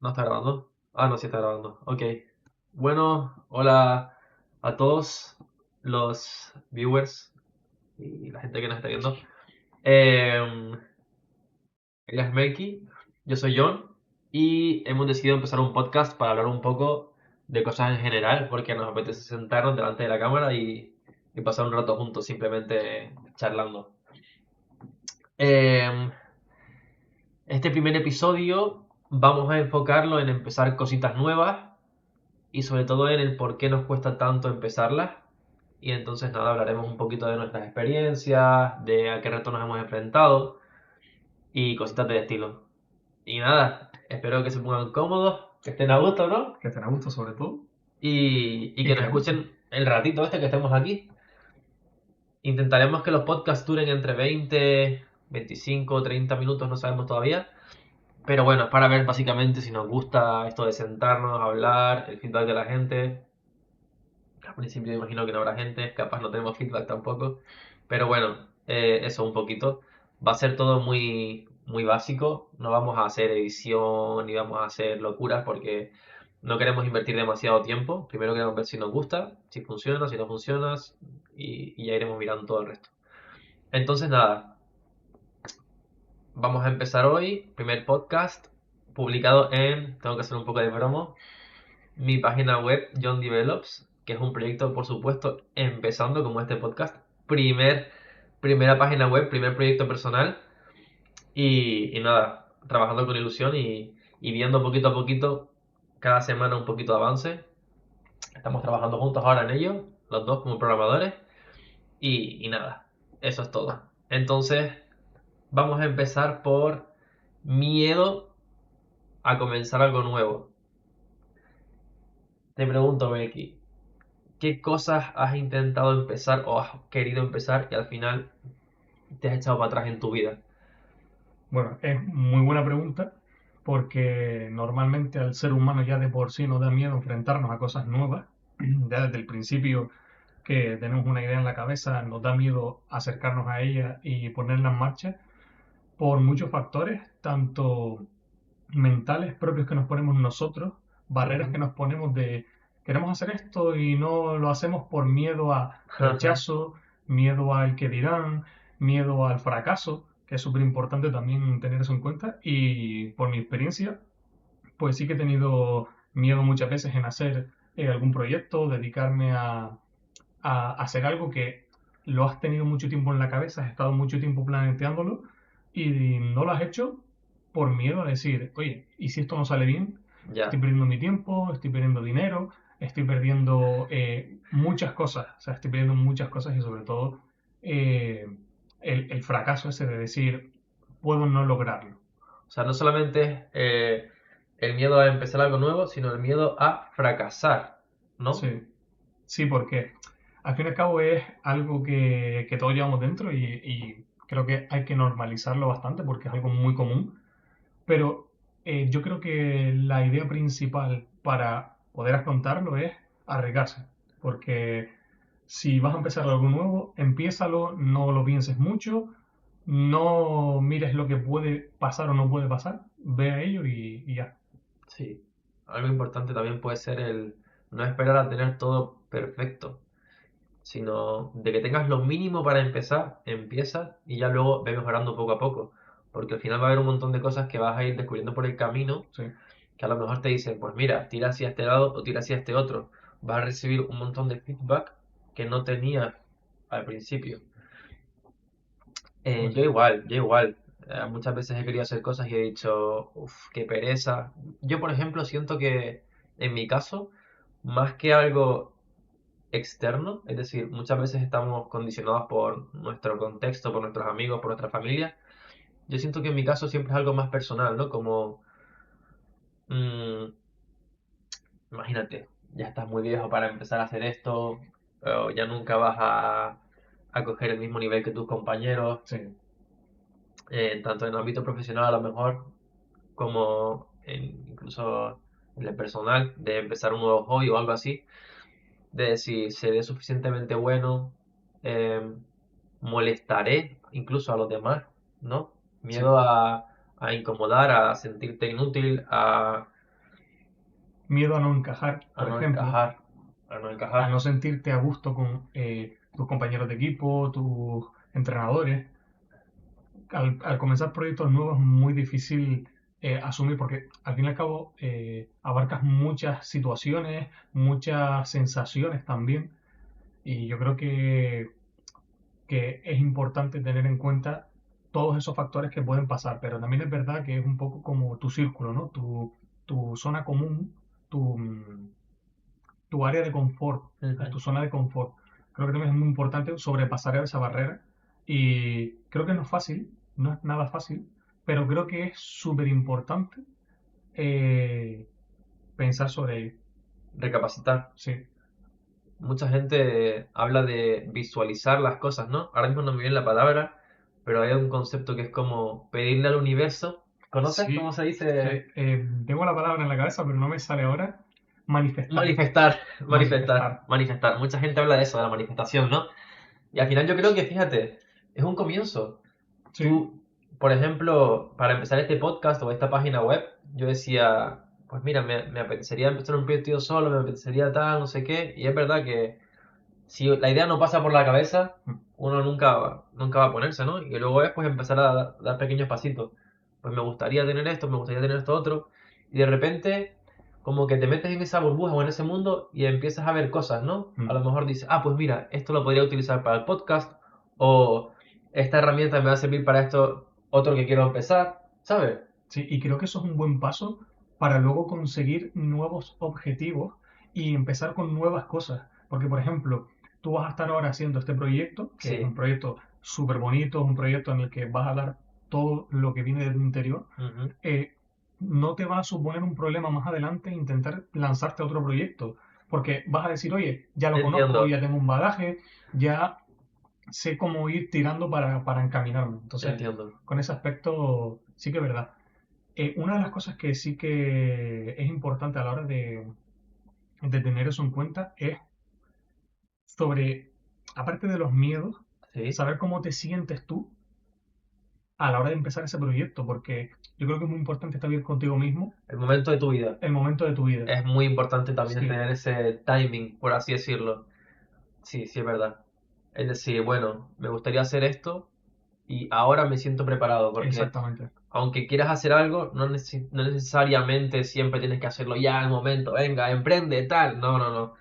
¿No está grabando? Ah, no, sí está grabando. Ok. Bueno, hola a todos los viewers y la gente que nos está viendo. Eh, Él es Melky, yo soy John y hemos decidido empezar un podcast para hablar un poco de cosas en general porque nos apetece sentarnos delante de la cámara y pasar un rato juntos simplemente charlando. Eh, este primer episodio vamos a enfocarlo en empezar cositas nuevas y sobre todo en el por qué nos cuesta tanto empezarlas. Y entonces nada, hablaremos un poquito de nuestras experiencias, de a qué retos nos hemos enfrentado y cositas de estilo. Y nada, espero que se pongan cómodos, que estén a gusto, ¿no? Que estén a gusto sobre todo Y y que que nos les guste. escuchen el ratito este que estemos aquí. Intentaremos que los podcasts duren entre 20, 25, 30 minutos, no sabemos todavía. Pero bueno, es para ver básicamente si nos gusta esto de sentarnos, hablar, el feedback de la gente. Al principio imagino que no habrá gente, capaz no tenemos feedback tampoco. Pero bueno, eso un poquito. Va a ser todo muy, muy básico. No vamos a hacer edición ni vamos a hacer locuras porque no queremos invertir demasiado tiempo. Primero queremos ver si nos gusta, si funciona, si no funciona y ya iremos mirando todo el resto. Entonces nada, vamos a empezar hoy. Primer podcast publicado en, tengo que hacer un poco de promo, mi página web John Develops, que es un proyecto, por supuesto, empezando como este podcast. Primera página web, primer proyecto personal. Y nada, trabajando con ilusión y viendo poquito a poquito, cada semana un poquito de avance. Estamos trabajando juntos ahora en ello, los dos como programadores. Y nada, eso es todo. Entonces, vamos a empezar por miedo a comenzar algo nuevo. Te pregunto, Becky, ¿qué cosas has intentado empezar o has querido empezar y al final te has echado para atrás en tu vida? Bueno, es muy buena pregunta porque normalmente al ser humano ya de por sí nos da miedo enfrentarnos a cosas nuevas. Ya desde el principio que tenemos una idea en la cabeza nos da miedo acercarnos a ella y ponerla en marcha por muchos factores, tanto mentales propios que nos ponemos nosotros, barreras Ujú. que nos ponemos de queremos hacer esto y no lo hacemos por miedo a Ajá. rechazo, miedo al que dirán, miedo al fracaso, que es súper importante también tener eso en cuenta. Y por mi experiencia, pues sí que he tenido miedo muchas veces en hacer algún proyecto, dedicarme a hacer algo que lo has tenido mucho tiempo en la cabeza, has estado mucho tiempo planteándolo y no lo has hecho por miedo a decir, oye, ¿y si esto no sale bien? Estoy Ya, perdiendo mi tiempo, estoy perdiendo dinero, estoy perdiendo muchas cosas, o sea, estoy perdiendo muchas cosas y sobre todo eh, el fracaso ese de decir, puedo no lograrlo. o sea, no solamente es el miedo a empezar algo nuevo, sino el miedo a fracasar, ¿no? Sí, sí, porque al fin y al cabo es algo que todos llevamos dentro y creo que hay que normalizarlo bastante porque es algo muy común. Pero yo creo que la idea principal para poder afrontarlo es arriesgarse. Porque si vas a empezar algo nuevo, empiézalo, no lo pienses mucho, no mires lo que puede pasar o no puede pasar, ve a ello y ya. Sí. Algo importante también puede ser el no esperar a tener todo perfecto, sino de que tengas lo mínimo para empezar, empieza y ya luego ve mejorando poco a poco. Porque al final va a haber un montón de cosas que vas a ir descubriendo por el camino Sí, que a lo mejor te dicen, pues mira, tira hacia este lado o tira hacia este otro. Vas a recibir un montón de feedback que no tenías al principio. pues Yo sí. igual, yo igual. Muchas veces he querido hacer cosas y he dicho, uff, qué pereza. Yo, por ejemplo, siento que en mi caso, más que algo externo, es decir, muchas veces estamos condicionados por nuestro contexto, por nuestros amigos, por nuestra familia. Yo siento que en mi caso siempre es algo más personal, ¿no? Como, mm, imagínate, ya estás muy viejo para empezar a hacer esto, o ya nunca vas a coger el mismo nivel que tus compañeros, Sí, tanto en el ámbito profesional a lo mejor, como incluso en el personal, de empezar un nuevo hobby o algo así, de si seré suficientemente bueno, eh, molestaré incluso a los demás, ¿no? sí, Miedo a incomodar, a sentirte inútil, miedo a no encajar, A por no ejemplo, encajar. A no a encajar. no sentirte a gusto con tus compañeros de equipo, tus entrenadores. Al comenzar proyectos nuevos es muy difícil asumir porque al fin y al cabo abarcas muchas situaciones, muchas sensaciones también y yo creo que es importante tener en cuenta todos esos factores que pueden pasar, pero también es verdad que es un poco como tu círculo, ¿no? Tu zona común, tu, tu área de confort, Ujú. tu zona de confort. Creo que también es muy importante sobrepasar esa barrera y creo que no es fácil, no es nada fácil, pero creo que es súper importante eh, pensar sobre ello. Recapacitar. Sí, Mucha gente habla de visualizar las cosas, ¿no? Ahora mismo no me viene la palabra, pero hay un concepto que es como pedirle al universo. ¿Conoces cómo sí, se dice? tengo la palabra en la cabeza, pero no me sale ahora. Manifestar, Manifestar, manifestar, manifestar. manifestar. Mucha gente habla de eso, de la manifestación, ¿no? Y al final yo creo que, fíjate, es un comienzo. Sí, Tú, por ejemplo, para empezar este podcast o esta página web, yo decía, pues mira, me apetecería empezar un proyecto yo solo, me apetecería tal, no sé qué. Y es verdad que si la idea no pasa por la cabeza, uno nunca va a ponerse, ¿no? Y luego es pues empezar a dar pequeños pasitos. Pues me gustaría tener esto, me gustaría tener esto otro. Y de repente, como que te metes en esa burbuja o en ese mundo y empiezas a ver cosas, ¿no? A lo mejor dices, ah, pues mira, esto lo podría utilizar para el podcast. O esta herramienta me va a servir para esto otro que quiero empezar, ¿sabes? sí, y creo que eso es un buen paso para luego conseguir nuevos objetivos y empezar con nuevas cosas. Porque, por ejemplo, tú vas a estar ahora haciendo este proyecto, que es un Sí. proyecto súper bonito, es un proyecto en el que vas a dar todo lo que viene de tu interior. Ujú. eh, no te va a suponer un problema más adelante intentar lanzarte a otro proyecto. Porque vas a decir, oye, ya lo conozco, Entiendo, ya tengo un bagaje, ya sé cómo ir tirando para encaminarme. Entonces, entiendo. con ese aspecto sí que es verdad. Una de las cosas que sí que es importante a la hora de tener eso en cuenta es sobre, aparte de los miedos, Sí. saber cómo te sientes tú a la hora de empezar ese proyecto, porque yo creo que es muy importante estar bien contigo mismo El momento de tu vida. el momento de tu vida. Es muy importante también Sí, tener ese timing, por así decirlo. Sí, sí, es verdad. Es decir, bueno, me gustaría hacer esto y ahora me siento preparado, porque exactamente. aunque quieras hacer algo, no necesariamente siempre tienes que hacerlo ya al momento. Venga, emprende, tal. No, no, no.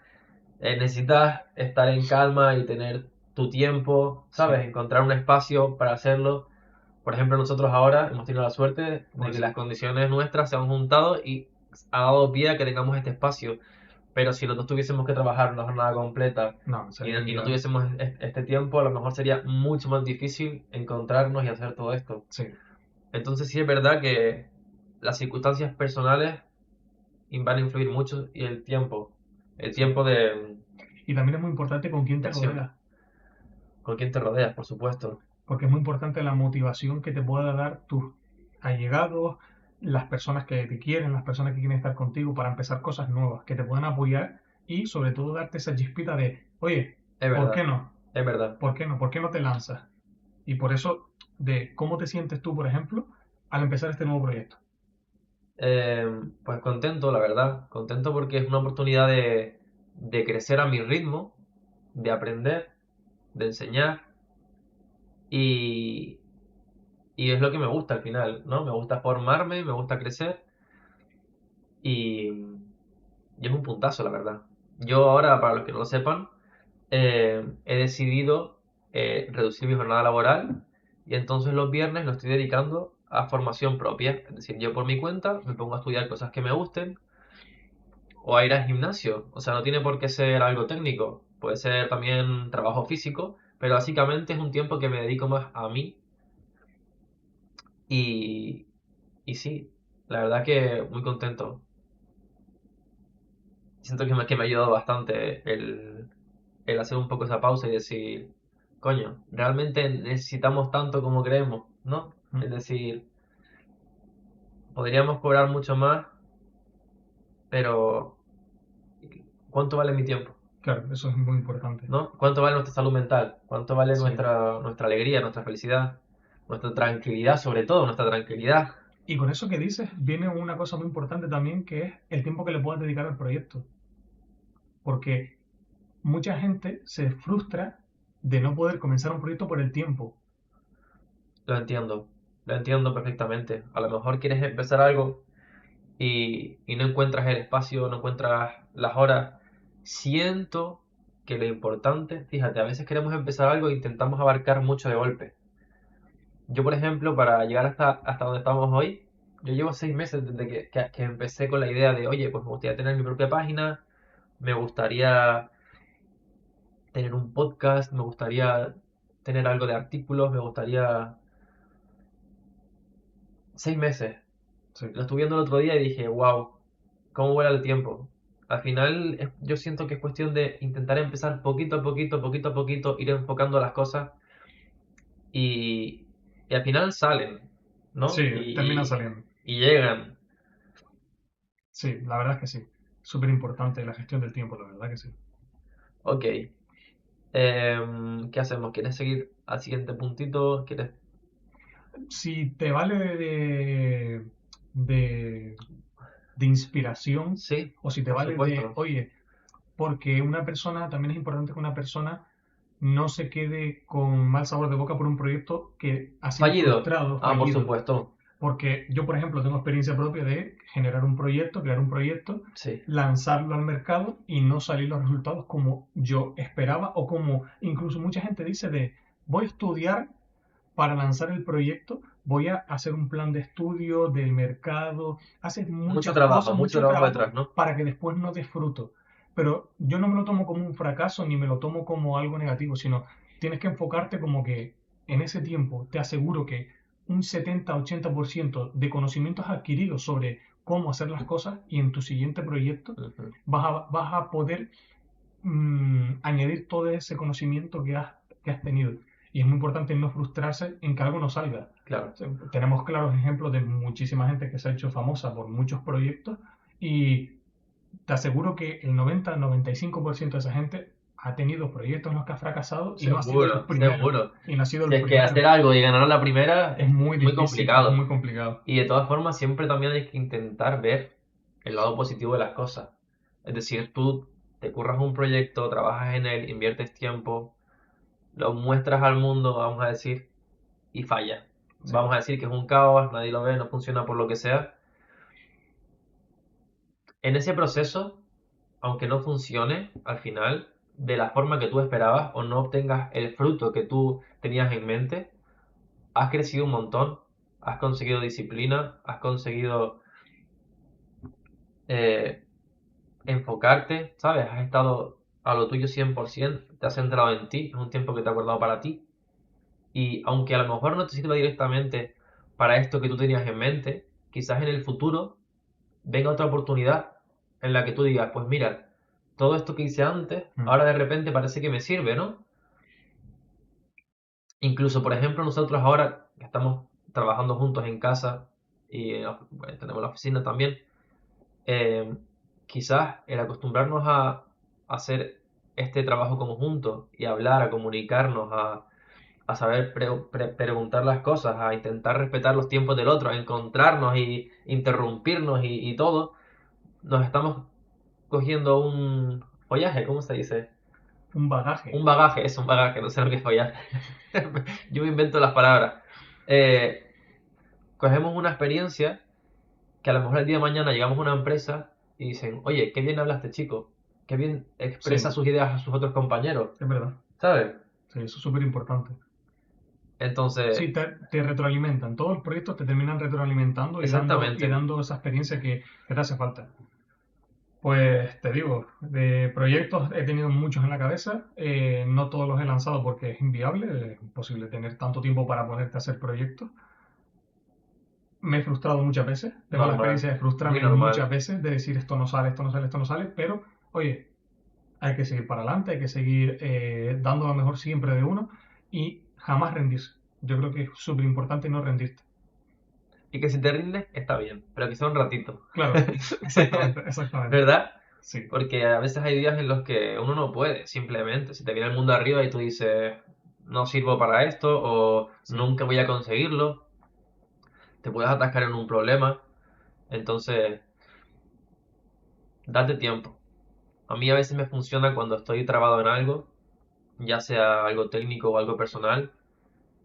Necesitas estar en calma y tener tu tiempo, Sí, ¿sabes? Encontrar un espacio para hacerlo. Por ejemplo, nosotros ahora hemos tenido la suerte de que pues las condiciones nuestras se han juntado y ha dado pie a que tengamos este espacio. Pero si los dos tuviésemos que trabajar una jornada completa no, sería y no inviable. tuviésemos este tiempo, a lo mejor sería mucho más difícil encontrarnos y hacer todo esto. Sí, Entonces sí es verdad que las circunstancias personales van a influir mucho y el sí. tiempo de Y también es muy importante con quién te inversión, rodeas, con quién te rodeas, por supuesto. porque es muy importante la motivación que te pueda dar tus allegados, las personas que te quieren, las personas que quieren estar contigo para empezar cosas nuevas, que te puedan apoyar y sobre todo darte esa chispita de, oye, Es ¿por qué verdad, no? es verdad. ¿Por qué no? ¿Por qué no te lanzas? Y por eso, de cómo te sientes tú, por ejemplo, al empezar este nuevo proyecto. Pues contento, la verdad. Contento porque es una oportunidad de crecer a mi ritmo, de aprender, de enseñar y, y es lo que me gusta al final, ¿no? Me gusta formarme, me gusta crecer y, y es un puntazo, la verdad. Yo ahora, para los que no lo sepan, he decidido reducir mi jornada laboral y entonces los viernes lo estoy dedicando a formación propia. Es decir, yo por mi cuenta me pongo a estudiar cosas que me gusten o a ir al gimnasio. O sea, no tiene por qué ser algo técnico, puede ser también trabajo físico, pero básicamente es un tiempo que me dedico más a mí y, y sí, la verdad que muy contento. Siento que me ha ayudado bastante el hacer un poco esa pausa y decir, coño, realmente necesitamos tanto como creemos, ¿no? Es ¿Mm? decir, podríamos cobrar mucho más, pero ¿cuánto vale mi tiempo? Claro, eso es muy importante. ¿No? ¿Cuánto vale nuestra salud mental? ¿Cuánto vale Sí. nuestra alegría, nuestra felicidad? Nuestra tranquilidad, sobre todo, nuestra tranquilidad. Y con eso que dices, viene una cosa muy importante también, que es el tiempo que le puedas dedicar al proyecto. Porque mucha gente se frustra de no poder comenzar un proyecto por el tiempo. Lo entiendo perfectamente. A lo mejor quieres empezar algo y no encuentras el espacio, no encuentras las horas. Siento que lo importante, fíjate, a veces queremos empezar algo e intentamos abarcar mucho de golpe. Yo, por ejemplo, para llegar hasta donde estamos hoy, yo llevo 6 meses desde que empecé con la idea de, oye, pues me gustaría tener mi propia página, me gustaría tener un podcast, me gustaría tener algo de artículos, me gustaría... 6 meses. Sí. Lo estuve viendo el otro día y dije, wow, cómo vuela el tiempo. Al final, yo siento que es cuestión de intentar empezar poquito a poquito, poquito a poquito, ir enfocando las cosas y, y al final salen, Sí, ¿no? termina saliendo. Y llegan. Sí, la verdad es que sí. Súper importante la gestión del tiempo, la verdad que sí. Ok. ¿Qué hacemos? ¿Quieres seguir al siguiente puntito? ¿Quieres? Si te vale de, de inspiración Sí, o si te por vale de, supuesto. oye, porque una persona, también es importante que una persona no se quede con mal sabor de boca por un proyecto que ha sido Fallido. frustrado, Ah, por fallido. supuesto. Porque yo, por ejemplo, tengo experiencia propia de generar un proyecto, crear un proyecto, Sí. lanzarlo al mercado y no salir los resultados como yo esperaba o como incluso mucha gente dice de voy a estudiar para lanzar el proyecto, voy a hacer un plan de estudio del mercado, haces muchas cosas, Mucho mucho trabajo trabajo detrás, ¿no? para que después no des fruto. Pero yo no me lo tomo como un fracaso ni me lo tomo como algo negativo, sino tienes que enfocarte como que en ese tiempo te aseguro que un 70-80% de conocimientos adquiridos sobre cómo hacer las cosas y en tu siguiente proyecto Ujú. vas a poder añadir todo ese conocimiento que has tenido. Y es muy importante no frustrarse en que algo no salga. Claro. O sea, tenemos claros ejemplos de muchísima gente que se ha hecho famosa por muchos proyectos y te aseguro que el 90-95% de esa gente ha tenido proyectos en los que ha fracasado y no ha sido los Seguro, primeros. seguro. Y no ha sido Si el es que primero. hacer algo y ganar a la primera Es es muy muy difícil, es complicado. muy complicado. Y de todas formas, siempre también hay que intentar ver el lado positivo de las cosas. Es decir, tú te curras un proyecto, trabajas en él, inviertes tiempo, lo muestras al mundo, vamos a decir, y falla. Sí, Vamos a decir que es un caos, nadie lo ve, no funciona por lo que sea. En ese proceso, aunque no funcione al final de la forma que tú esperabas o no obtengas el fruto que tú tenías en mente, has crecido un montón, has conseguido disciplina, has conseguido eh, enfocarte, ¿sabes? Has estado a lo tuyo 100%, te has centrado en ti, es un tiempo que te ha acordado para ti. Y aunque a lo mejor no te sirva directamente para esto que tú tenías en mente, quizás en el futuro venga otra oportunidad en la que tú digas, pues mira, todo esto que hice antes, mm, ahora de repente parece que me sirve, ¿no? Incluso, por ejemplo, nosotros ahora que estamos trabajando juntos en casa y bueno, tenemos la oficina también, eh, quizás el acostumbrarnos a hacer este trabajo conjunto y hablar, a comunicarnos, a saber preguntar las cosas, a intentar respetar los tiempos del otro, a encontrarnos y interrumpirnos y todo, nos estamos cogiendo un follaje, ¿cómo se dice? un bagaje. Un bagaje, no sé lo que es follaje. Yo me invento las palabras. Eh, Cogemos una experiencia que a lo mejor el día de mañana llegamos a una empresa y dicen, oye, qué bien habla este chico, qué bien expresa Sí, sus ideas a sus otros compañeros, es verdad. ¿sabes? Sí, eso es súper importante. Entonces, Sí, te retroalimentan. Todos los proyectos te terminan retroalimentando y exactamente, dando esa experiencia que te hace falta. Pues te digo, de proyectos he tenido muchos en la cabeza. No todos los he lanzado porque es inviable, es imposible tener tanto tiempo para ponerte a hacer proyectos. Me he frustrado muchas veces. Tengo la normal, experiencia de muy frustrarme muchas normal. veces, de decir esto no sale, esto no sale, esto no sale. Pero, oye, hay que seguir para adelante, hay que seguir dando lo mejor siempre de uno y jamás rendirse. Yo creo que es súper importante no rendirte. Y que si te rindes, está bien, pero que sea un ratito. Claro, exactamente, exactamente. ¿Verdad? Sí, Porque a veces hay días en los que uno no puede, simplemente. Si te viene el mundo arriba y tú dices, no sirvo para esto o sí, nunca voy a conseguirlo. te puedes atascar en un problema. Entonces, date tiempo. A mí a veces me funciona cuando estoy trabado en algo, ya sea algo técnico o algo personal.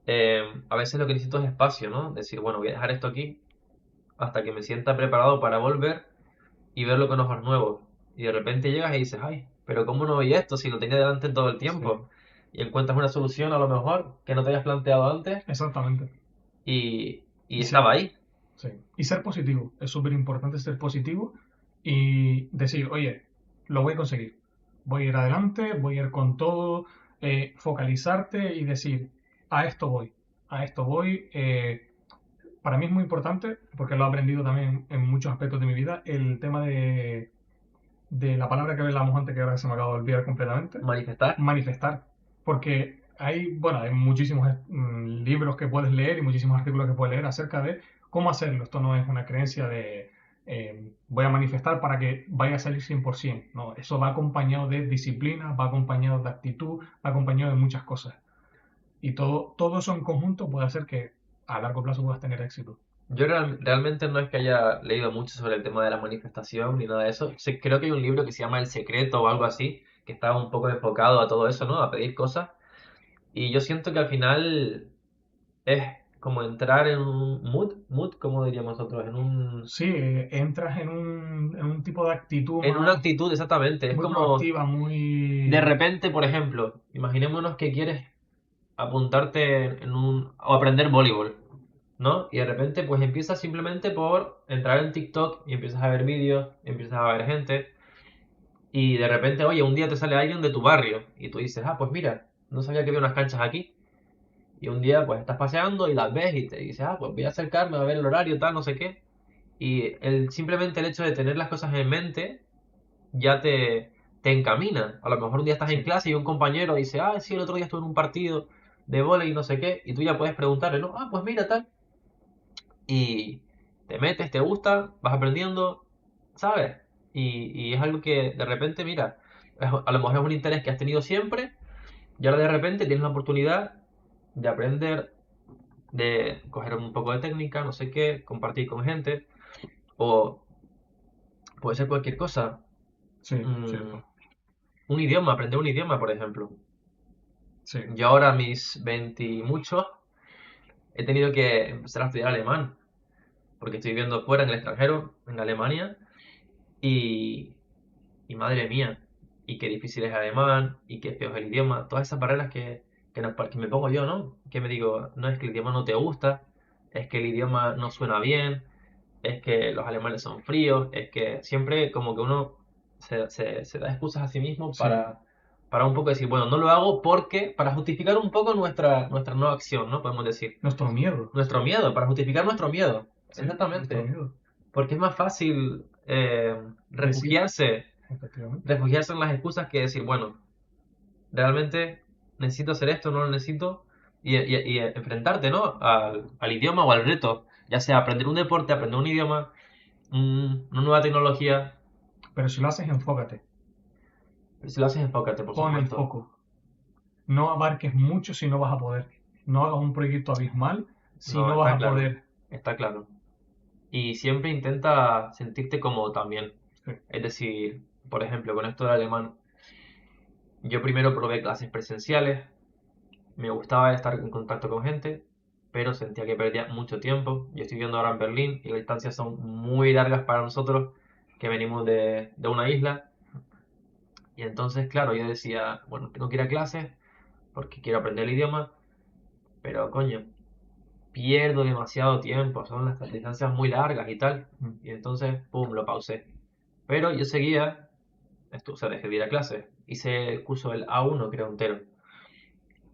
A veces lo que necesito es espacio, ¿no? Decir, bueno, voy a dejar esto aquí hasta que me sienta preparado para volver y ver lo que nos va nuevo. Y de repente llegas y dices, ay, pero ¿cómo no vi esto si lo tenía delante todo el Sí, tiempo? Y encuentras una solución a lo mejor que no te habías planteado antes exactamente. y Y estaba ser, ahí. sí. Y ser positivo. Es súper importante ser positivo y decir, oye, lo voy a conseguir. Voy a ir adelante, voy a ir con todo, focalizarte y decir, a esto voy, a esto voy. Para mí es muy importante, porque lo he aprendido también en muchos aspectos de mi vida, el tema de la palabra que hablamos antes, que ahora se me acaba de olvidar completamente, Manifestar. manifestar. Porque bueno, hay muchísimos libros que puedes leer y muchísimos artículos que puedes leer acerca de cómo hacerlo. Esto no es una creencia de voy a manifestar para que vaya a salir 100%. No, eso va acompañado de disciplina, va acompañado de actitud, va acompañado de muchas cosas. Y todo eso en conjunto puede hacer que a largo plazo puedas tener éxito. Yo realmente no es que haya leído mucho sobre el tema de la manifestación ni nada de eso. Sí, creo que hay un libro que se llama El Secreto o algo así, que está un poco enfocado a todo eso, ¿no? A pedir cosas. Y yo siento que al final es como entrar en un mood, como diríamos nosotros, Sí, entras en un tipo de actitud en una más actitud exactamente. Es muy como proactiva, de muy... repente, por ejemplo, imaginémonos que quieres apuntarte o aprender voleibol, ¿no? Y de repente pues empiezas simplemente por entrar en TikTok y empiezas a ver vídeos, empiezas a ver gente y de repente, oye, un día te sale alguien de tu barrio y tú dices, ah, pues mira, no sabía que había unas canchas aquí. Y un día pues estás paseando y las ves y te dices, ah, pues voy a acercarme a ver el horario, tal, no sé qué. Y simplemente el hecho de tener las cosas en mente ya te encamina. A lo mejor un día estás en Sí, clase y un compañero dice, ah, sí, el otro día estuve en un partido de vóley y no sé qué, y tú ya puedes preguntarle, no, ah, pues mira tal. Y te metes, te gusta, vas aprendiendo, ¿sabes? Y es algo que de repente, mira, a lo mejor es un interés que has tenido siempre y ahora de repente tienes la oportunidad de aprender, de coger un poco de técnica, no sé qué, compartir con gente, o puede ser cualquier cosa. sí, Mm, cierto. un idioma, aprender un idioma, por ejemplo. Sí. Yo ahora a mis 20 y muchos he tenido que empezar a estudiar alemán, porque estoy viviendo fuera, en el extranjero, en Alemania, y, y madre mía, y qué difícil es el alemán, y qué feo es el idioma, todas esas barreras que me pongo yo, ¿no? Que me digo, no es que el idioma no te gusta, es que el idioma no suena bien, es que los alemanes son fríos, es que siempre como que uno se da excusas a sí mismo Sí, para un poco decir, bueno, no lo hago porque, para justificar un poco nuestra no acción, ¿no? Podemos decir, nuestro miedo. nuestro miedo, para justificar nuestro miedo, Sí, nuestro exactamente, miedo. porque es más fácil Decir, refugiarse, efectivamente. refugiarse en las excusas que decir, bueno, realmente necesito hacer esto, no lo necesito, y enfrentarte, ¿no? Al idioma o al reto, ya sea aprender un deporte, aprender un idioma, una nueva tecnología. Pero si lo haces, enfócate. Pero si lo haces, enfócate, por Pon el supuesto. foco. No abarques mucho si no vas a poder. No hagas un proyecto abismal si No, no vas está a claro. poder. Está claro. Y siempre intenta sentirte cómodo también. Sí. Es decir, por ejemplo, con esto del alemán, yo primero probé clases presenciales, me gustaba estar en contacto con gente, pero sentía que perdía mucho tiempo. Yo estoy viviendo ahora en Berlín y las distancias son muy largas para nosotros, que venimos de una isla. Y entonces, claro, yo decía, bueno, tengo que ir a clases porque quiero aprender el idioma, pero coño, pierdo demasiado tiempo, son las distancias muy largas y tal. Mm. Y entonces, pum, lo pausé. Pero yo seguía, o sea, dejé de ir a clases. Hice el curso del A1, creo, entero.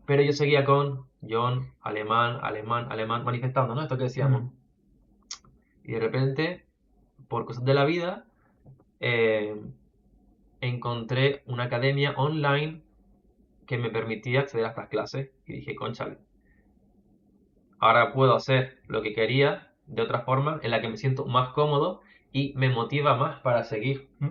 Pero yo seguía con John, alemán, alemán, alemán, manifestando, ¿no? Esto que decíamos. Mm. Y de repente, por cosas de la vida, eh, encontré una academia online que me permitía acceder a estas clases. Y dije, conchale, ahora puedo hacer lo que quería de otra forma, en la que me siento más cómodo y me motiva más para seguir. Mm.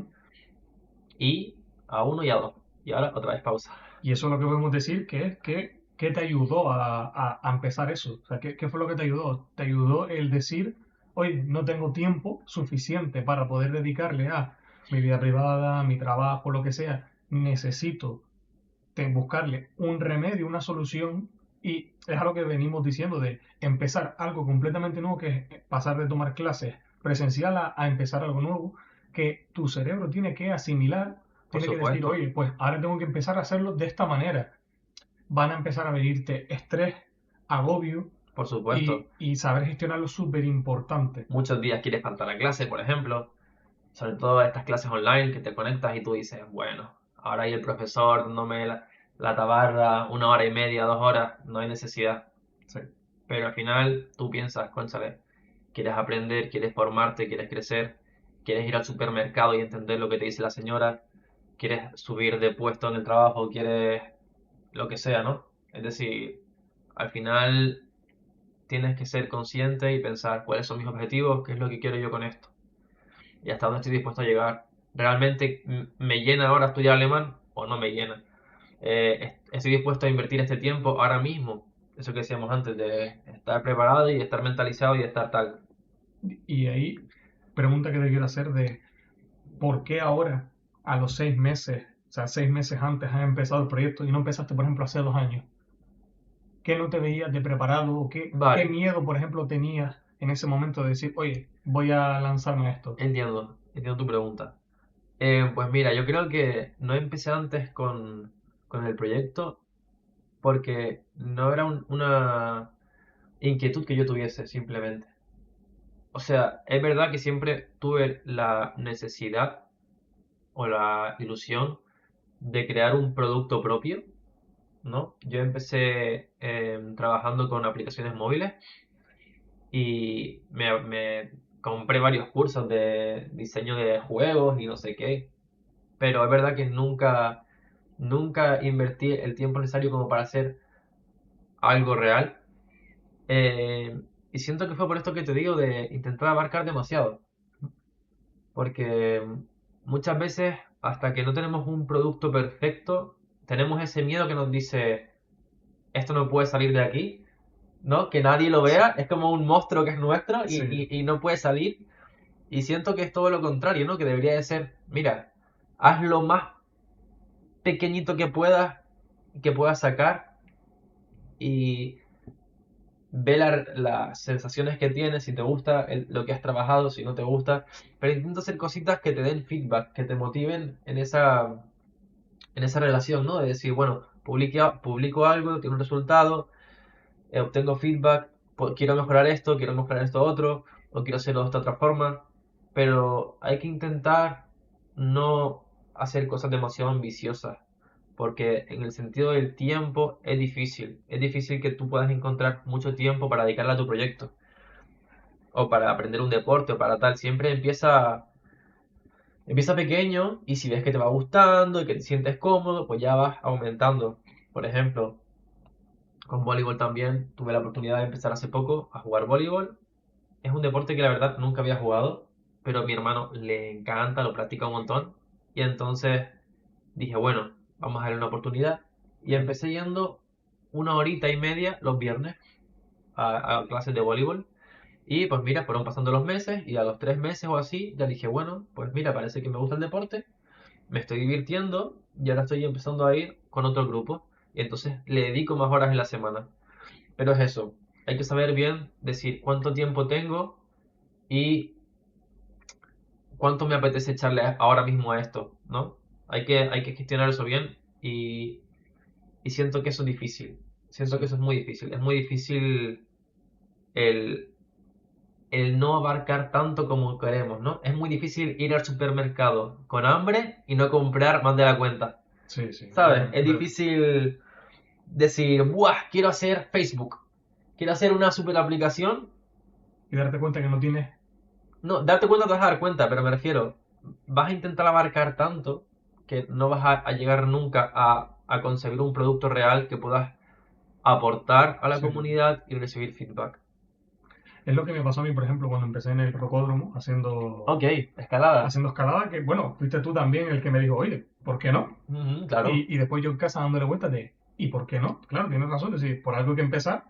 Y a uno y a dos. Y ahora otra vez pausa. Y eso es lo que podemos decir que es que ¿qué te ayudó a empezar eso? O sea, ¿qué fue lo que te ayudó? ¿Te ayudó el decir, oye, no tengo tiempo suficiente para poder dedicarle a mi vida privada, mi trabajo, lo que sea? Necesito buscarle un remedio, una solución, y es algo que venimos diciendo de empezar algo completamente nuevo, que es pasar de tomar clases presencial a empezar algo nuevo, que tu cerebro tiene que asimilar, Por tiene que decir, supuesto, oye, pues ahora tengo que empezar a hacerlo de esta manera. Van a empezar a venirte estrés, agobio, por supuesto. y saber gestionarlo es súper importante. Muchos días quieres faltar a clase, por ejemplo. Sobre todo estas clases online que te conectas y tú dices, bueno, ahora hay el profesor dándome la tabarra 1 hora y media, 2 horas, no hay necesidad. Sí, Pero al final tú piensas, cónchale, quieres aprender, quieres formarte, quieres crecer, quieres ir al supermercado y entender lo que te dice la señora, quieres subir de puesto en el trabajo, quieres lo que sea, ¿no? Es decir, al final tienes que ser consciente y pensar cuáles son mis objetivos, qué es lo que quiero yo con esto y hasta dónde estoy dispuesto a llegar. ¿Realmente me llena ahora estudiar alemán o no me llena? Estoy dispuesto a invertir este tiempo ahora mismo. Eso que decíamos antes, de estar preparado y estar mentalizado y estar tal. y ahí, pregunta que te quiero hacer de ¿por qué ahora, a los 6 meses, o sea, 6 meses antes has empezado el proyecto y no empezaste, por ejemplo, hace 2 años? ¿Qué no te veías de preparado o qué Vale, miedo, por ejemplo, tenías en ese momento de decir, oye, voy a lanzarme a esto? entiendo tu pregunta. Pues mira, yo creo que no empecé antes con el proyecto porque no era una inquietud que yo tuviese simplemente. O sea, es verdad que siempre tuve la necesidad o la ilusión de crear un producto propio, ¿no? Yo empecé trabajando con aplicaciones móviles y me compré varios cursos de diseño de juegos y no sé qué, pero es verdad que nunca invertí el tiempo necesario como para hacer algo real. Y siento que fue por esto que te digo de intentar abarcar demasiado, porque muchas veces hasta que no tenemos un producto perfecto, tenemos ese miedo que nos dice, esto no puede salir de aquí, ¿no? Que nadie lo Sí, vea, es como un monstruo que es nuestro y, sí. y no puede salir. Y siento que es todo lo contrario, ¿no? Que debería de ser, mira, haz lo más pequeñito que puedas sacar y ve las sensaciones que tienes, si te gusta lo que has trabajado, si no te gusta, pero intenta hacer cositas que te den feedback, que te motiven en esa relación, ¿no? De decir, bueno, publico algo, tiene un resultado, obtengo feedback, quiero mejorar esto otro, o quiero hacerlo de esta otra forma, pero hay que intentar no hacer cosas demasiado ambiciosas, porque en el sentido del tiempo es difícil que tú puedas encontrar mucho tiempo para dedicarle a tu proyecto, o para aprender un deporte, o para tal, siempre empieza pequeño y si ves que te va gustando y que te sientes cómodo, pues ya vas aumentando. Por ejemplo, con voleibol también tuve la oportunidad de empezar hace poco a jugar voleibol. Es un deporte que la verdad nunca había jugado, pero a mi hermano le encanta, lo practica un montón. Y entonces dije, bueno, vamos a darle una oportunidad. Y empecé yendo 1 horita y media los viernes a clases de voleibol. Y pues mira, fueron pasando los meses y a los 3 meses o así ya dije, bueno, pues mira, parece que me gusta el deporte, me estoy divirtiendo y ahora estoy empezando a ir con otro grupo. Y entonces le dedico más horas en la semana. Pero es eso, hay que saber bien decir cuánto tiempo tengo y cuánto me apetece echarle ahora mismo a esto, ¿no? Hay que gestionar eso bien y siento que eso es difícil. Siento que Sí. eso es muy difícil. Es muy difícil el, el no abarcar tanto como queremos, ¿no? Es muy difícil ir al supermercado con hambre y no comprar más de la cuenta, Sí, sí, ¿sabes? Es difícil decir, ¡buah! Quiero hacer Facebook. Quiero hacer una super aplicación. y darte cuenta que no tienes. No, darte cuenta te vas a dar cuenta, pero me refiero, vas a intentar abarcar tanto que no vas a llegar nunca a concebir un producto real que puedas aportar a la Sí. comunidad y recibir feedback. Es lo que me pasó a mí, por ejemplo, cuando empecé en el rocódromo Ok, escalada. haciendo escalada, que bueno, fuiste tú también el que me dijo, oye, ¿por qué no? Ujú, claro. Y después yo en casa dándole vueltas de, ¿Y por qué no? Claro, tienes razón, es decir, por algo hay que empezar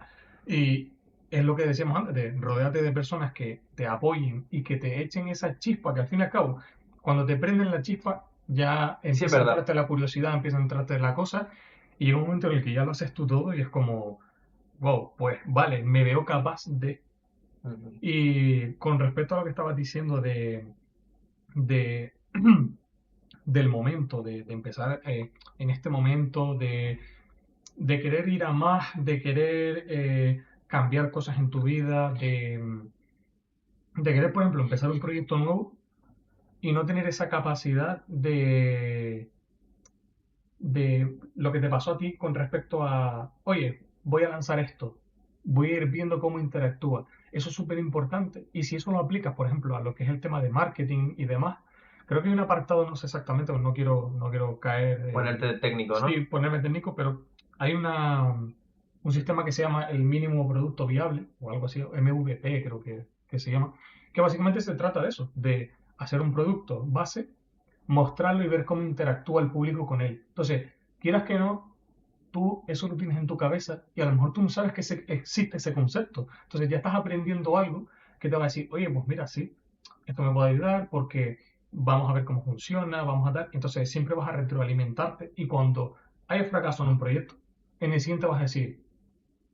y es lo que decíamos antes, de rodearte de personas que te apoyen y que te echen esa chispa, que al fin y al cabo, cuando te prenden la chispa, ya Sí, es empieza a verdad. entrarte la curiosidad, empieza a entrarte la cosa y llega un momento en el que ya lo haces tú todo y es como, wow, pues vale, me veo capaz de... Ujú. Y con respecto a lo que estabas diciendo de del momento, de empezar en este momento, de querer ir a más, de querer cambiar cosas en tu vida, de querer, por ejemplo, empezar un proyecto nuevo y no tener esa capacidad de lo que te pasó a ti con respecto a, oye, voy a lanzar esto, voy a ir viendo cómo interactúa. Eso es súper importante. Y si eso lo aplicas, por ejemplo, a lo que es el tema de marketing y demás, creo que hay un apartado, no sé exactamente, pues no quiero caer, Ponerte técnico, sí, ¿no? ponerme técnico, pero hay un sistema que se llama el mínimo producto viable, o algo así, MVP creo que se llama, que básicamente se trata de eso, de hacer un producto base, mostrarlo y ver cómo interactúa el público con él. Entonces, quieras que no, tú eso lo tienes en tu cabeza y a lo mejor tú no sabes que existe ese concepto. Entonces ya estás aprendiendo algo que te va a decir, oye, pues mira, sí, esto me puede ayudar porque vamos a ver cómo funciona, vamos a dar. Entonces siempre vas a retroalimentarte y cuando haya fracaso en un proyecto, en el siguiente vas a decir,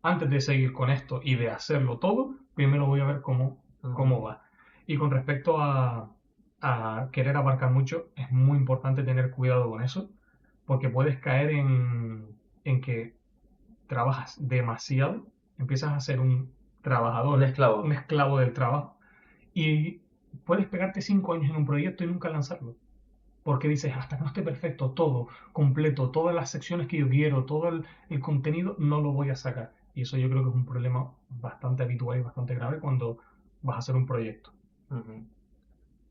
antes de seguir con esto y de hacerlo todo, primero voy a ver cómo Ujú. va. Y con respecto a querer abarcar mucho, es muy importante tener cuidado con eso, porque puedes caer en que trabajas demasiado, empiezas a ser un Un trabajador, un esclavo. esclavo del trabajo, y puedes pegarte 5 años en un proyecto y nunca lanzarlo. Porque dices, hasta que no esté perfecto, todo, completo, todas las secciones que yo quiero, todo el contenido, no lo voy a sacar. Y eso yo creo que es un problema bastante habitual y bastante grave cuando vas a hacer un proyecto. Ujú.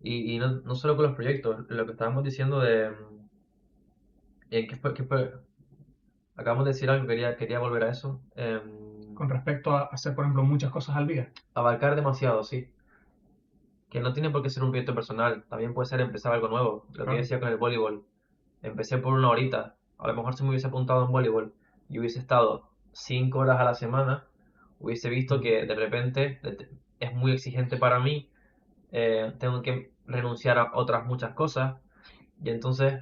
Y no, no solo con los proyectos, lo que estábamos diciendo de... qué fue? Acabamos de decir algo, quería volver a eso. Con respecto a hacer, por ejemplo, muchas cosas al día. Abarcar demasiado, sí. Que no tiene por qué ser un proyecto personal, también puede ser empezar algo nuevo. Lo que yo Claro. decía con el voleibol. Empecé por una horita. A lo mejor si me hubiese apuntado en voleibol y hubiese estado 5 horas a la semana, hubiese visto Mm. que de repente es muy exigente para mí. Tengo que renunciar a otras muchas cosas. Y entonces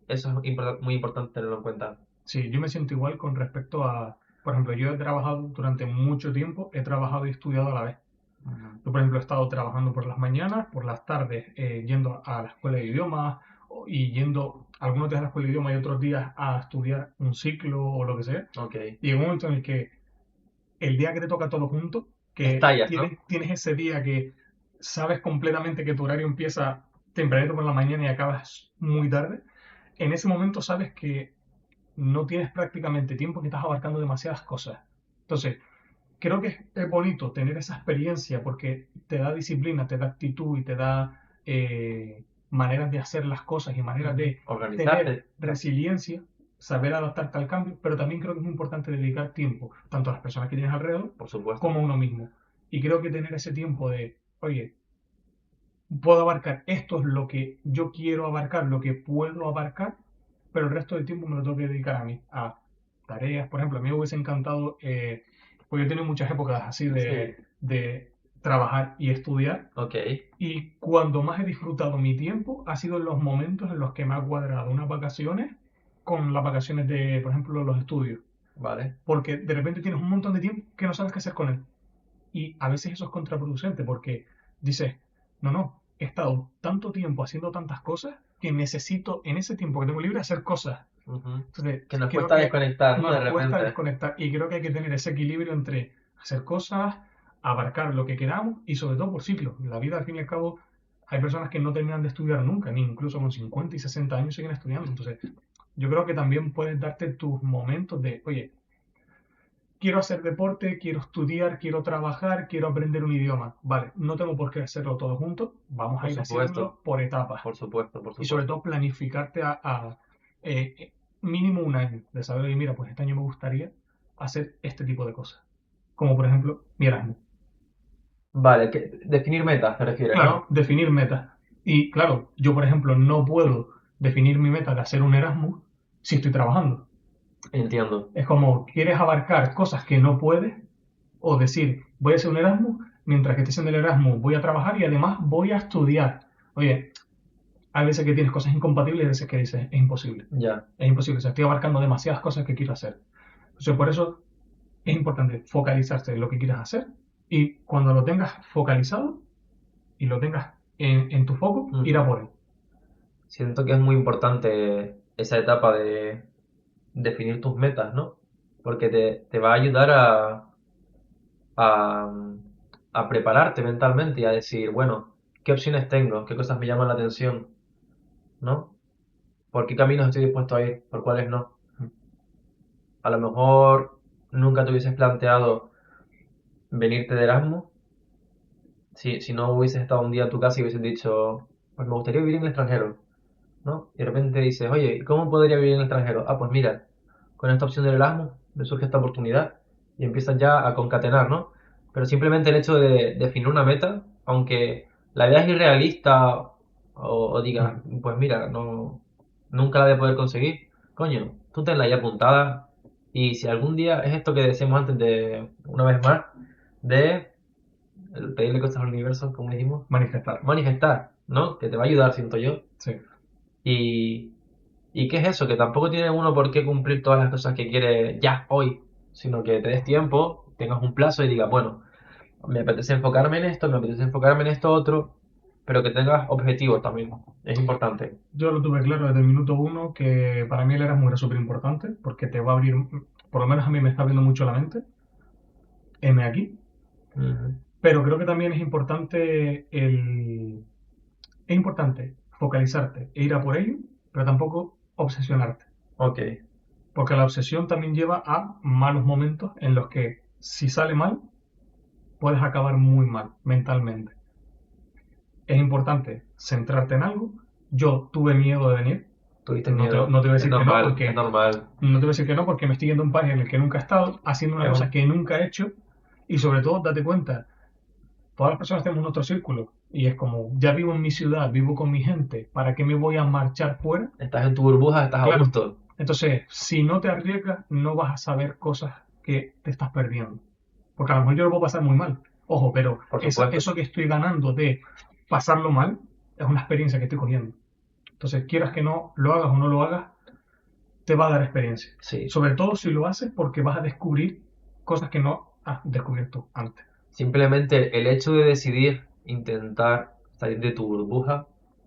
eso es muy importante tenerlo en cuenta. Sí, yo me siento igual con respecto a, por ejemplo, yo he trabajado durante mucho tiempo, he trabajado y estudiado a la vez. Ujú. Yo, por ejemplo, he estado trabajando por las mañanas, por las tardes, yendo a la escuela de idiomas y yendo algunos días a la escuela de idiomas y otros días a estudiar un ciclo o lo que sea. Ok. Y hay un momento en el que el día que te toca todo junto, que Estallas, ¿no? tienes ese día que sabes completamente que tu horario empieza tempranito por la mañana y acabas muy tarde, en ese momento sabes que no tienes prácticamente tiempo, que estás abarcando demasiadas cosas. Entonces, creo que es bonito tener esa experiencia porque te da disciplina, te da actitud y te da maneras de hacer las cosas y maneras Ujú. de tener Organizarte. resiliencia, saber adaptarte al cambio, pero también creo que es muy importante dedicar tiempo, tanto a las personas que tienes alrededor Por supuesto. como a uno mismo. Y creo que tener ese tiempo de, oye, puedo abarcar, esto es lo que yo quiero abarcar, lo que puedo abarcar, pero el resto del tiempo me lo tengo que dedicar a mí, a tareas. Por ejemplo, a mí me hubiese encantado, pues yo he tenido muchas épocas así Sí. de trabajar y estudiar, Ok. y cuando más he disfrutado mi tiempo ha sido en los momentos en los que me ha cuadrado unas vacaciones con las vacaciones de, por ejemplo, los estudios. Vale. Porque de repente tienes un montón de tiempo que no sabes qué hacer con él. Y a veces eso es contraproducente porque dices, no, no, he estado tanto tiempo haciendo tantas cosas que necesito en ese tiempo que tengo libre hacer cosas. Ujú. Entonces, Que nos creo cuesta que desconectar, ¿no? De nos cuesta repente. desconectar y creo que hay que tener ese equilibrio entre hacer cosas, abarcar lo que queramos y sobre todo por ciclos. La vida, al fin y al cabo, hay personas que no terminan de estudiar nunca, ni incluso con 50 y 60 años siguen estudiando. Entonces, yo creo que también puedes darte tus momentos de, oye, quiero hacer deporte, quiero estudiar, quiero trabajar, quiero aprender un idioma. Vale, no tengo por qué hacerlo todo junto, vamos a Por ir haciéndolo supuesto. por etapas. Por supuesto, por Y sobre supuesto. todo planificarte a, mínimo un año, de saber, oye, mira, pues este año me gustaría hacer este tipo de cosas. Como por ejemplo, mi Erasmus. Vale, definir metas te refieres, Claro, ¿no? definir metas. Y claro, yo por ejemplo no puedo definir mi meta de hacer un Erasmus si estoy trabajando. Entiendo. Es como, quieres abarcar cosas que no puedes, o decir, voy a hacer un Erasmus, mientras que esté haciendo el Erasmus voy a trabajar y además voy a estudiar. Oye, hay veces que tienes cosas incompatibles y hay veces que dices, es imposible. Ya. Es imposible, o sea, estoy abarcando demasiadas cosas que quiero hacer. O sea, por eso es importante focalizarse en lo que quieras hacer y cuando lo tengas focalizado y lo tengas en tu foco, ir a Ujú. por él. Siento que es muy importante esa etapa de definir tus metas, ¿no? Porque te va a ayudar a, a prepararte mentalmente y a decir, bueno, ¿qué opciones tengo? ¿Qué cosas me llaman la atención? ¿No? ¿Por qué caminos estoy dispuesto a ir? ¿Por cuáles no? A lo mejor nunca te hubieses planteado venirte de Erasmus si no hubieses estado un día en tu casa y hubieses dicho, pues me gustaría vivir en el extranjero, ¿no? Y de repente dices, oye, ¿y cómo podría vivir en el extranjero? Ah, pues mira, con esta opción del Erasmus me surge esta oportunidad y empiezas ya a concatenar, ¿no? Pero simplemente el hecho de definir una meta, aunque la veas irrealista o digas, pues mira, no, nunca la voy a poder conseguir, coño, tú tenla ya apuntada y si algún día es esto que decíamos antes de, una vez más, de el pedirle cosas al universo, como dijimos, Manifestar. manifestar, ¿no? Que te va a ayudar, siento yo. Sí. Y, ¿Y qué es eso? Que tampoco tiene uno por qué cumplir todas las cosas que quiere ya, hoy, sino que te des tiempo, tengas un plazo y digas, bueno, me apetece enfocarme en esto, me apetece enfocarme en esto otro, pero que tengas objetivos también, es importante. Yo lo tuve claro desde el minuto uno que para mí el Erasmus era súper importante porque te va a abrir, por lo menos a mí me está abriendo mucho la mente, M aquí, Ujú. pero creo que también es importante focalizarte e ir a por ello, pero tampoco obsesionarte, Ok, porque la obsesión también lleva a malos momentos en los que si sale mal, puedes acabar muy mal mentalmente. Es importante centrarte en algo. Yo tuve miedo de venir, tuviste no miedo, te voy a es decir que no, normal, es porque normal. no te voy a decir que no, porque me estoy yendo a un país en el que nunca he estado, haciendo una Es cosa un- que nunca he hecho, y sobre todo, date cuenta, todas las personas tenemos nuestro círculo, y es como, ya vivo en mi ciudad, vivo con mi gente, ¿para qué me voy a marchar fuera? Estás en tu burbuja, estás a Claro. gusto. Entonces, si no te arriesgas, no vas a saber cosas que te estás perdiendo. Porque a lo mejor yo lo puedo pasar muy mal. Ojo, pero Por supuesto. eso que estoy ganando de pasarlo mal es una experiencia que estoy cogiendo. Entonces, quieras que no lo hagas o no lo hagas, te va a dar experiencia. Sí, Sobre todo si lo haces porque vas a descubrir cosas que no has descubierto antes. simplemente el hecho de decidir intentar salir de tu burbuja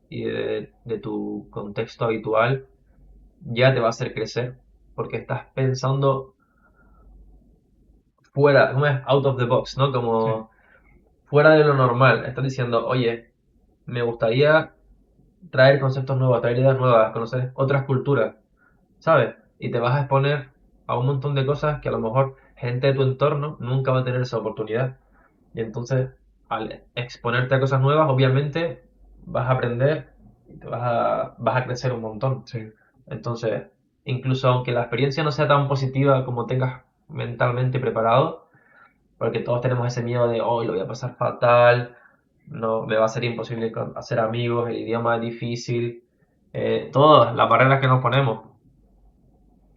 y de tu contexto habitual ya te va a hacer crecer, porque estás pensando fuera, ¿cómo es? Out of the box, ¿no? Sí, Como fuera de lo normal. Estás diciendo, oye, me gustaría traer conceptos nuevos, traer ideas nuevas, conocer otras culturas, ¿sabes? Y te vas a exponer a un montón de cosas que a lo mejor gente de tu entorno nunca va a tener esa oportunidad. Y entonces, al exponerte a cosas nuevas, obviamente vas a aprender y vas a crecer un montón. sí, Entonces, incluso aunque la experiencia no sea tan positiva como tengas mentalmente preparado, porque todos tenemos ese miedo de, hoy lo voy a pasar fatal, no, me va a ser imposible hacer amigos, el idioma es difícil, todas las barreras que nos ponemos.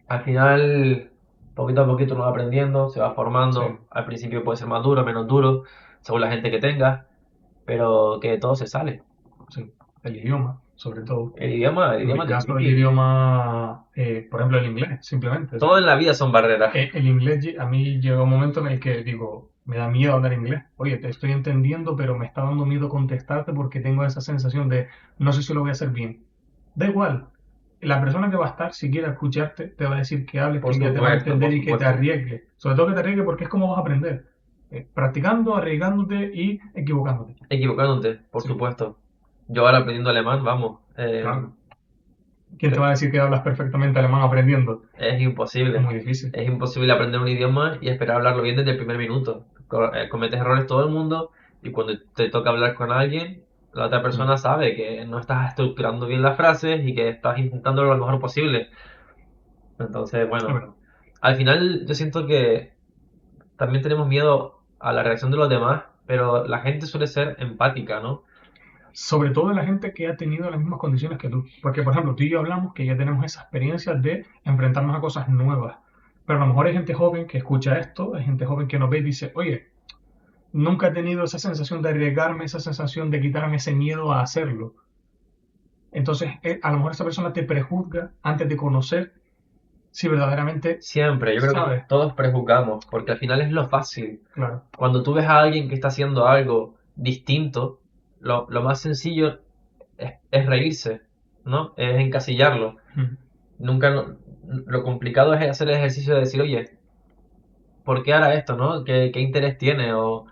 Al final, poquito a poquito uno va aprendiendo, se va sí, formando, al principio puede ser más duro, menos duro, según la gente que tengas, pero que todo se sale. sí. El idioma, sobre todo. El En mi idioma es caso, el difícil. idioma, por ejemplo, el inglés, simplemente. O Todo sea, en la vida son barreras. el inglés, a mí llega un momento en el que digo, me da miedo hablar inglés. Oye, te estoy entendiendo, pero me está dando miedo contestarte porque tengo esa sensación de no sé si lo voy a hacer bien. Da igual. La persona que va a estar, si quiere escucharte, te va a decir que hables, Por que te va a supuesto, por entender y que te supuesto. arriesgues. Sobre todo que te arriesgues porque es como vas a aprender. Practicando, arriesgándote y equivocándote. Equivocándote, por Sí, supuesto. Yo ahora aprendiendo alemán, vamos, claro. ¿Quién te va a decir que hablas perfectamente alemán aprendiendo? es Es imposible. muy difícil. Es imposible aprender un idioma y esperar hablarlo bien desde el primer minuto. Cometes errores todo el mundo y cuando te toca hablar con alguien, la otra Mm, persona sabe que no estás estructurando bien las frases y que estás intentando lo mejor posible. Entonces, es bueno, verdad. al final yo siento que también tenemos miedo a la reacción de los demás, pero la gente suele ser empática, ¿no? sobre todo de la gente que ha tenido las mismas condiciones que tú. Porque, por ejemplo, tú y yo hablamos que ya tenemos esa experiencia de enfrentarnos a cosas nuevas. Pero a lo mejor hay gente joven que escucha esto, hay gente joven que nos ve y dice, oye, nunca he tenido esa sensación de arriesgarme, esa sensación de quitarme ese miedo a hacerlo. Entonces, a lo mejor esa persona te prejuzga antes de conocer si verdaderamente Siempre, yo creo que sabes. todos prejuzgamos, porque al final es lo fácil. Claro. Cuando tú ves a alguien que está haciendo algo distinto, lo más sencillo es reírse, ¿no? Es encasillarlo. Mm. Nunca, lo complicado es hacer el ejercicio de decir, oye, ¿por qué hará esto, no? ¿Qué interés tiene? O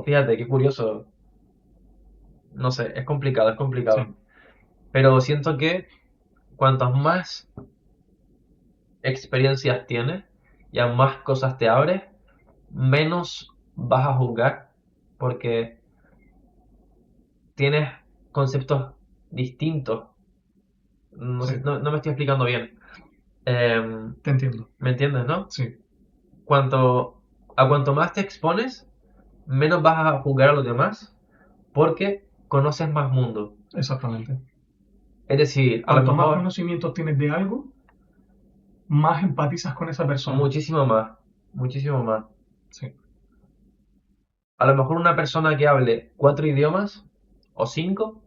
fíjate, qué curioso. No sé, es complicado, es Sí, complicado. Pero siento que cuantas más experiencias tienes y a más cosas te abres, menos vas a juzgar porque tienes conceptos distintos. No sí, sé, no me estoy explicando bien. te entiendo. ¿Me entiendes, no? Sí, Cuanto, a cuanto más te expones, menos vas a juzgar a los demás porque conoces más mundo. exactamente. Es decir, a lo Cuanto más mejor conocimientos tienes de algo, más empatizas con esa persona. muchísimo más, muchísimo más. Sí, A lo mejor una persona que hable 4 idiomas o 5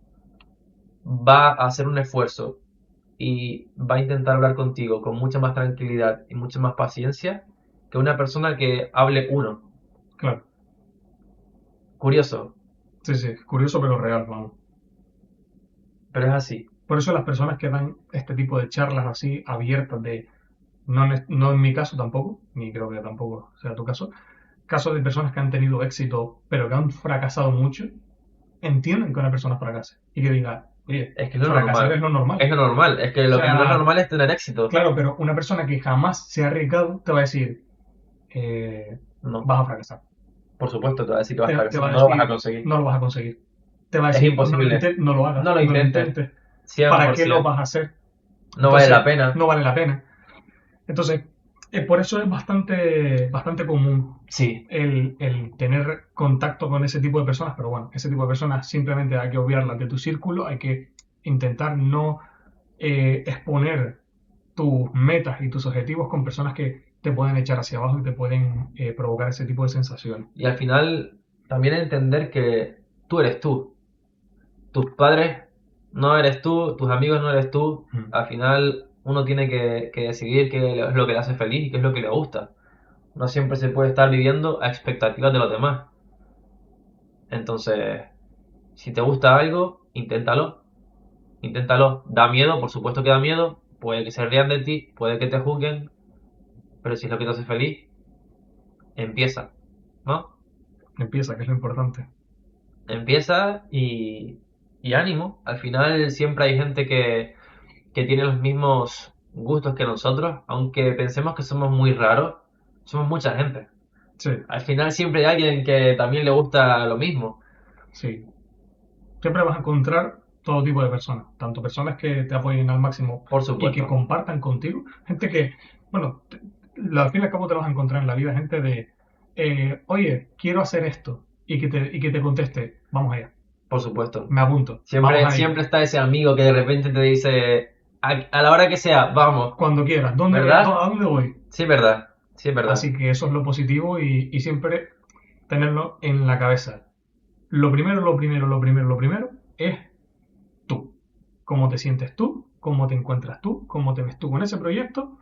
va a hacer un esfuerzo y va a intentar hablar contigo con mucha más tranquilidad y mucha más paciencia que una persona que hable uno. claro. Curioso, Sí, sí, curioso pero real, vamos. pero es así. Por eso las personas que dan este tipo de charlas así abiertas de, no en mi caso tampoco, ni creo que tampoco sea tu caso, casos de personas que han tenido éxito pero que han fracasado mucho, entienden que una persona fracase y que diga, oye, Es que es lo fracasar es normal. lo normal. Es lo normal. Es que O lo que no es sea, normal es tener éxito. claro, pero una persona que jamás se ha arriesgado te va a decir, No, vas a fracasar. por supuesto te va a decir que vas a Te fracasar. va a No lo vas a decir, conseguir. no lo vas a conseguir. Te va a Es decir, imposible. no lo hagas, No lo no lo intentes. intentes. ¿Para qué lo 100%. vas a hacer? No vale la Entonces, pena. no vale la pena. Entonces, por eso es bastante común Sí. el tener contacto con ese tipo de personas, pero bueno, ese tipo de personas simplemente hay que obviarlas de tu círculo, hay que intentar no exponer tus metas y tus objetivos con personas que te pueden echar hacia abajo y te pueden provocar ese tipo de sensaciones. Y al final también entender que tú eres tú. Tus padres no eres tú, tus amigos no eres tú. Mm. Al final uno tiene que decidir qué es lo que le hace feliz y qué es lo que le gusta. No siempre se puede estar viviendo a expectativas de los demás. Entonces, si te gusta algo, inténtalo. Inténtalo. Da miedo, por supuesto que da miedo. Puede que se rían de ti, puede que te juzguen. Pero si es lo que te hace feliz, empieza. ¿No? Empieza, que es lo importante. Empieza y ánimo. Al final siempre hay gente que tiene los mismos gustos que nosotros. Aunque pensemos que somos muy raros, somos mucha gente. Sí, Al final siempre hay alguien que también le gusta lo mismo. sí. Siempre vas a encontrar todo tipo de personas, tanto personas que te apoyen al máximo Por y que supuesto. compartan contigo, gente que, bueno, al fin y al cabo te vas a encontrar en la vida, gente de, oye, quiero hacer esto, y que te conteste, vamos allá, Por supuesto. me apunto, vamos Siempre, a ello, siempre está ese amigo que de repente te dice, a la hora que sea, vamos, cuando quieras, ¿verdad? ¿a dónde voy? Sí, es verdad, sí, es verdad, Así que eso es lo positivo y siempre tenerlo en la cabeza. Lo primero es tú. Cómo te sientes tú, cómo te encuentras tú, cómo te ves tú con ese proyecto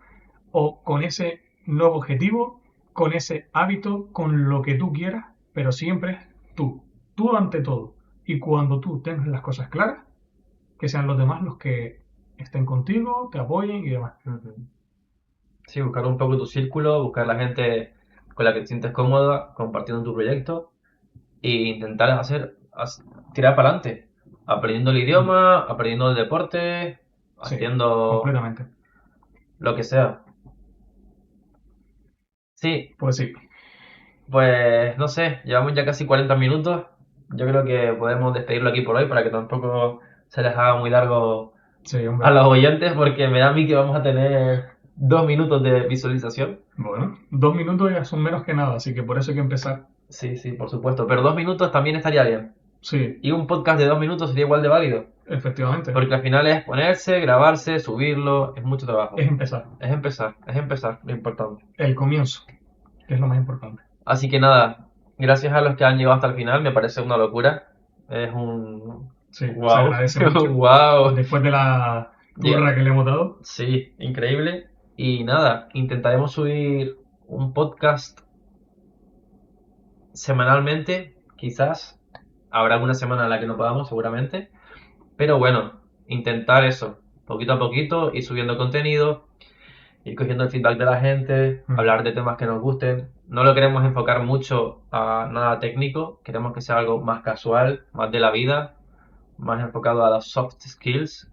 o con ese nuevo objetivo, con ese hábito, con lo que tú quieras, pero siempre tú. Tú ante todo. Y cuando tú tengas las cosas claras, que sean los demás los que estén contigo, te apoyen y demás. Ujú. Sí, buscar un poco tu círculo, buscar la gente con la que te sientes cómoda, compartiendo tu proyecto e intentar tirar para adelante, aprendiendo el Mm. idioma, aprendiendo el deporte, Sí, haciendo completamente. lo que sea. Sí, Pues sí, pues no sé, llevamos ya casi 40 minutos. Yo creo que podemos despedirlo aquí por hoy para que tampoco se les haga muy largo sí, a hombre. los oyentes, porque me da a mí que vamos a tener 2 minutos de visualización. Bueno, 2 minutos ya son menos que nada, así que por eso hay que empezar. Sí, sí, por supuesto, pero 2 minutos también estaría bien. Sí, Y un podcast de 2 minutos sería igual de válido. efectivamente. Porque al final es ponerse, grabarse, subirlo, es mucho trabajo. Es empezar. Es empezar, lo importante. El comienzo, que es lo más importante. Así que nada, gracias a los que han llegado hasta el final, me parece una locura. Es un Sí, se wow, agradece mucho. wow. Después de la turra que le hemos dado. Sí, increíble. Y nada, intentaremos subir un podcast semanalmente, quizás. Habrá alguna semana en la que no podamos, seguramente. Pero bueno, intentar eso, poquito a poquito, ir subiendo contenido, ir cogiendo el feedback de la gente, hablar de temas que nos gusten. No lo queremos enfocar mucho a nada técnico, queremos que sea algo más casual, más de la vida, más enfocado a las soft skills,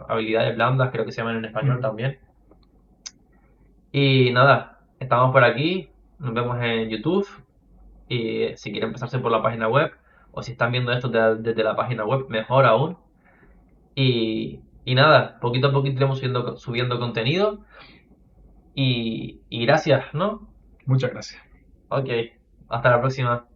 habilidades blandas, creo que se llaman en español también. Y nada, estamos por aquí, nos vemos en YouTube y si quieren pasarse por la página web o si están viendo esto desde la página web, mejor aún. Y nada, poquito a poquito iremos subiendo contenido y gracias, ¿no? Muchas gracias. Ok, hasta la próxima.